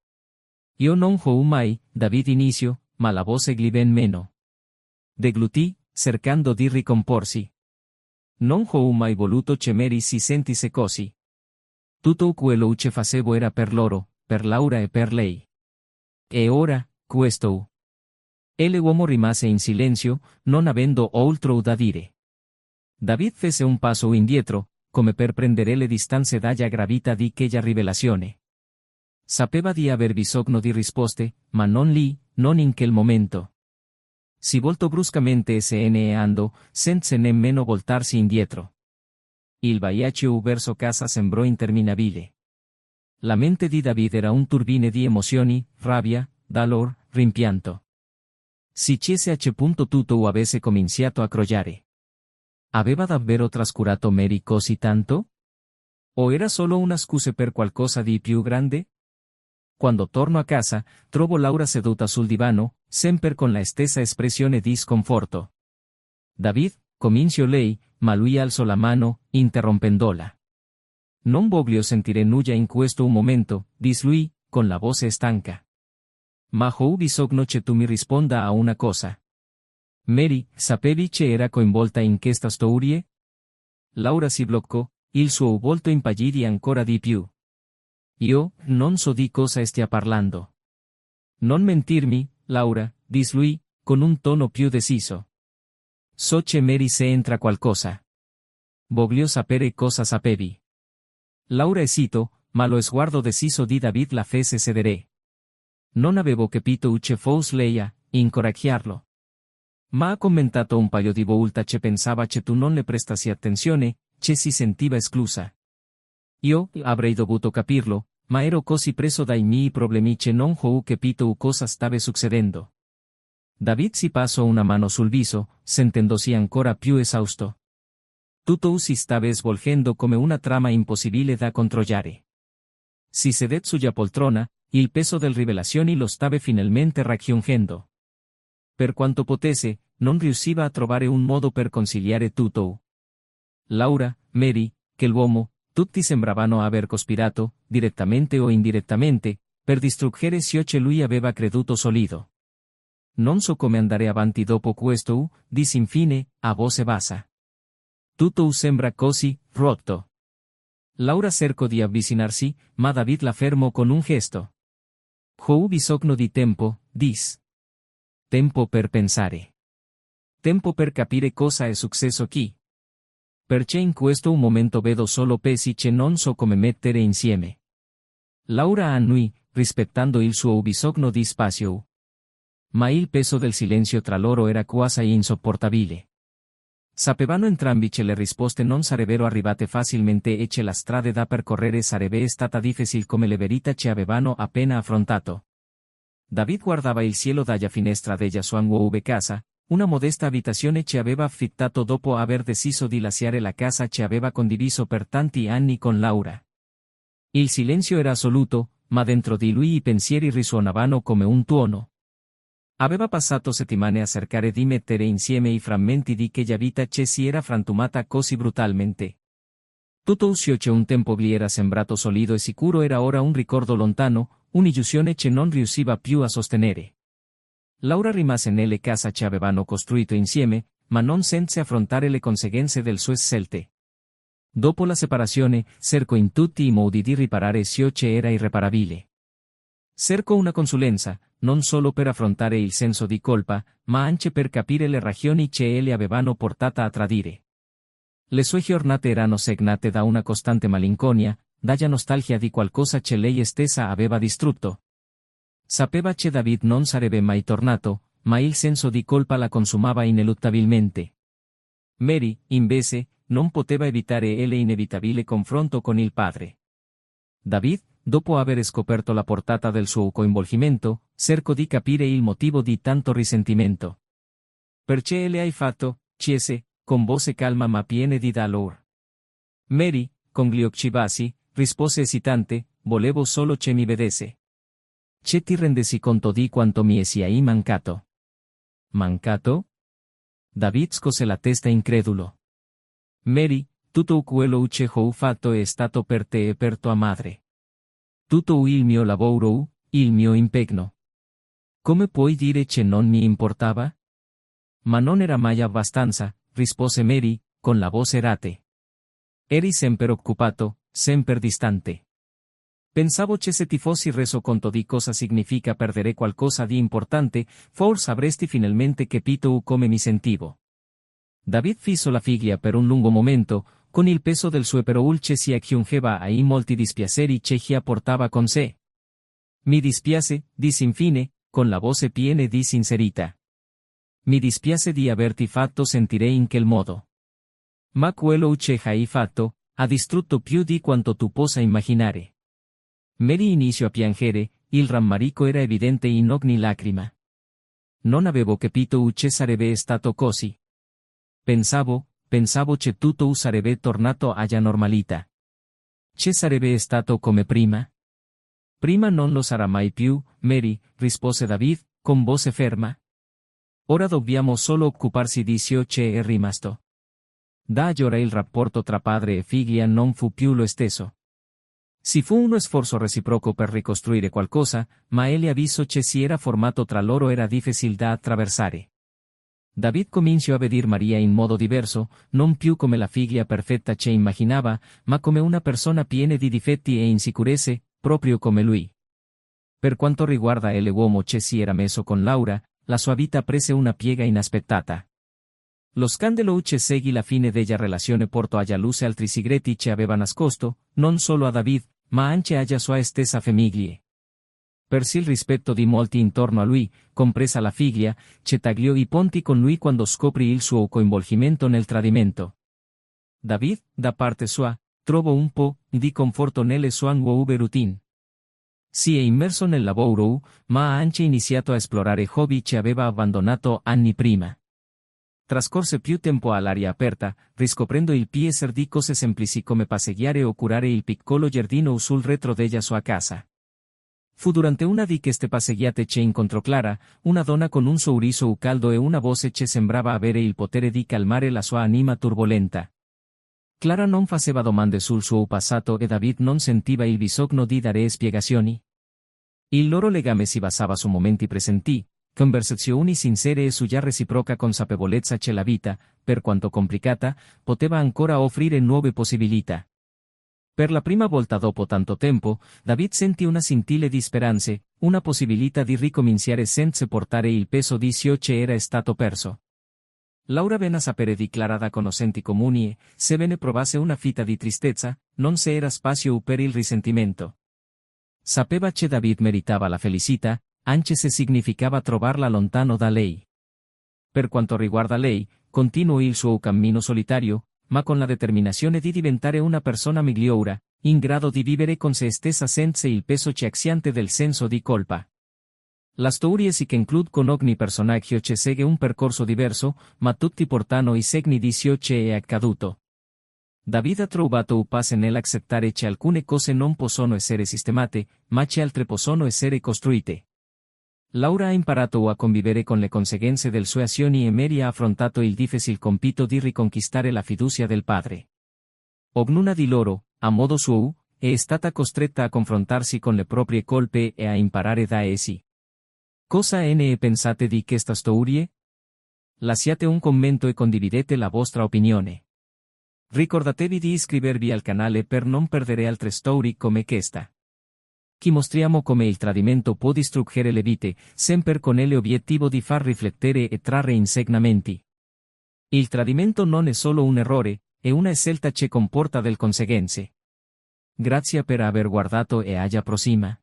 Io non ho mai, David iniziò, ma la voce gli ven meno. Deglutì, cercando di ricomporsi. Non ho mai voluto che Mary si sentisse così. Tutto quello che facevo era per loro, per Laura e per lei. E ora, questo. L'uomo rimase in silenzio, non avendo altro da dire. David fece un passo indietro, come per prendere le distanze dalla gravità di quella rivelazione. Sapeva di aver bisogno di risposte, ma non lì, non in quel momento. Si voltò bruscamente e se ne andò, senza nemmeno voltarsi indietro. Il viaggio verso casa sembrò interminabile. La mente di David era un turbine di emozioni, rabbia, dolore, rimpianto. Si chiese a che punto tutto avesse cominciato a crollare. Aveva davvero trascurato Mary così tanto? O era solo una scusa per qualcosa di più grande? Quando torno a casa, trovo Laura seduta sul divano, sempre con la stessa espressione di sconforto. David, cominciò lei, ma lui alzò la mano, interrompendola. Non voglio sentire nulla in questo momento, disse lui, con la voce stanca. Ma ho bisogno che tu mi risponda a una cosa. Mary, sapevi che era coinvolta in questa storia? Laura si bloccò, il suo volto impallidì ancora di più. Io, non so di cosa stia parlando. Non mentirmi, Laura, disse lui, con un tono più deciso. So che Mary se entra qualcosa. Voglio sapere cosa sapevi. Laura esitò, ma lo sguardo deciso di David la fece sedere. Non avevo capito che fosse lei a incoraggiarlo. Ma ha commentato un paio di volte che pensava che tu non le prestassi attenzione, che si sentiva esclusa. Io avrei dovuto capirlo, ma ero così preso dai miei problemi che non ho capito cosa stava succedendo. David si passò una mano sul viso, sentendosi ancora più esausto. Tutto si stava svolgendo come una trama impossibile da controllare. Si sedette sulla poltrona, il peso del rivelazioni lo stava finalmente raggiungendo. Per quanto potesse, non riusciva a trovare un modo per conciliare tutto. Laura, Mary, che l'uomo, tutti sembravano aver cospirato, direttamente o indirettamente, per distruggere ciò che lui aveva creduto solido. Non so come andare avanti dopo questo, disse infine, a voce bassa. Tutto sembra così, rotto. Laura cercò di avvicinarsi, ma David la fermò con un gesto. Ho bisogno di tempo, dis. Tempo per pensare. Tempo per capire cosa è successo qui. Perché in questo momento vedo solo pesi che non so come mettere insieme. Laura annui, rispettando il suo bisogno di spazio. Ma il peso del silenzio tra loro era quasi insopportabile. Sapevano entrambi che le risposte non sarebbero arrivate facilmente e che la strada da percorrere sarebbe stata difficile come le verità ci avevano appena affrontato. David guardava il cielo dalla finestra della sua nuova casa, una modesta abitazione che aveva affittato dopo aver deciso di lasciare la casa che aveva condiviso per tanti anni con Laura. Il silenzio era assoluto, ma dentro di lui i pensieri risuonavano come un tuono. Aveva passato settimane a cercare di mettere insieme i frammenti di quella vita che si era frantumata così brutalmente. Tutto ciò che un tempo gli era sembrato solido e sicuro era ora un ricordo lontano, un'illusione che non riusciva più a sostenere. Laura rimase nelle case che avevano costruito insieme, ma non senza affrontare le conseguenze del suo scelte. Dopo la separazione, cercò in tutti i modi di riparare ciò che era irreparabile. Cercò una consulenza, non solo per affrontare il senso di colpa, ma anche per capire le ragioni che le avevano portata a tradire. Le sue giornate erano segnate da una costante malinconia, dalla nostalgia di qualcosa che lei stessa aveva distrutto. Sapeva che David non sarebbe mai tornato, ma il senso di colpa la consumava ineluttabilmente. Mary, invece, non poteva evitare l'inevitabile confronto con il padre. David, dopo aver scoperto la portata del suo coinvolgimento, cercò di capire il motivo di tanto risentimento. Perché le hai fatto? Chiese, con voce calma ma piena di dolore. Mary, con gli occhi bassi, rispose esitante, volevo solo che mi vedesse. Che ti rendesi conto di quanto mi sia mancato. Mancato? David scose la testa incredulo. Mary, tutto quello che ho fatto è stato per te e per tua madre. Tutto il mio lavoro, il mio impegno. Come puoi dire che non mi importava? Ma non era mai abbastanza, rispose Mary, con la voce rate. Eri sempre occupato, sempre distante. Pensavo che se ti fossi reso conto di cosa significa perdere qualcosa di importante, forse avresti finalmente capito come mi sentivo. David fisso la figlia per un lungo momento, con il peso del suo parole che si aggiungeva ai molti dispiaceri che ella portava con sé. Mi dispiace, disse infine, con la voce piena di sincerità. Mi dispiace di averti fatto sentire in quel modo. Ma quello che hai fatto, ha distrutto più di quanto tu possa immaginare. Mary iniziò a piangere, il rammarico era evidente in ogni lacrima. Non avevo capito che sarebbe stato così. Pensavo che tutto sarebbe tornato alla normalità. Che sarebbe stato come prima? Prima non lo sarà mai più, Mary, rispose David, con voce ferma. Ora dobbiamo solo occuparsi di ciò che è rimasto. Da allora il rapporto tra padre e figlia non fu più lo stesso. Si fu uno sforzo reciproco per ricostruire qualcosa, ma el aviso che si era formato tra loro era difficile da attraversare. David cominciò a vedere Maria in modo diverso, non più come la figlia perfetta che immaginava, ma come una persona piena di difetti e insicurezze, proprio come lui. Per quanto riguarda l'uomo che si era messo con Laura, la sua vita prese una piega inaspettata. Lo scandalo che seguì la fine della relazione portò alla luce altri segreti che aveva nascosto, non solo a David, ma anche alla sua stessa famiglia. Perse il rispetto di molti intorno a lui, compresa la figlia, che tagliò i ponti con lui quando scoprì il suo coinvolgimento nel tradimento. David, da parte sua, trovò un po' di conforto nelle sue nuove routine. Si è immerso nel lavoro, ma ha anche iniziato a esplorare hobby che aveva abbandonato anni prima. Trascorse più tempo all'aria aperta, riscoprendo il piacere di cose semplici come passeggiare o curare il piccolo giardino sul retro della sua casa. Fu durante una di queste passeggiate che incontrò Clara, una donna con un sorriso caldo e una voce che sembrava avere il potere di calmare la sua anima turbolenta. Clara non faceva domande sul suo passato e David non sentiva il bisogno di dare spiegazioni. Il loro legame si basava su momenti presenti, conversazioni sincere e sulla reciproca consapevolezza che la vita, per quanto complicata, poteva ancora offrire nuove possibilità. Per la prima volta dopo tanto tempo, David sentì una scintilla di speranze, una possibilità di ricominciare senza portare il peso di ciò che era stato perso. Laura venne a sapere di Clara da conoscenti comuni e, sebbene provasse una fita di tristezza, non c'era spazio per il risentimento. Sapeva che David meritava la felicità, anche se significava trovarla lontano da lei. Per quanto riguarda lei, continuò il suo cammino solitario, ma con la determinazione di diventare una persona migliore, in grado di vivere con se stessa senza il peso ciaxiante del senso di colpa. La storia si conclude con ogni personaggio che segue un percorso diverso, ma tutti portano i segni di ciò che è accaduto. David ha trovato pace nell'accettare che alcune cose non possono essere sistemate, ma che altre possono essere costruite. Laura ha imparato a convivere con le conseguenze delle sue azioni e Mary ha affrontato il difficile compito di riconquistare la fiducia del padre. Ognuna di loro, a modo suo, è stata costretta a confrontarsi con le proprie colpe e a imparare da essi. Cosa ne pensate di questa storia? Lasciate un commento e condividete la vostra opinione. Ricordatevi di iscrivervi al canale per non perdere altre storie come questa. Qui mostriamo come il tradimento può distruggere le vite, sempre con l'obiettivo di far riflettere e trarre insegnamenti. Il tradimento non è solo un errore, è una scelta che comporta delle conseguenze. Grazie per aver guardato e alla prossima.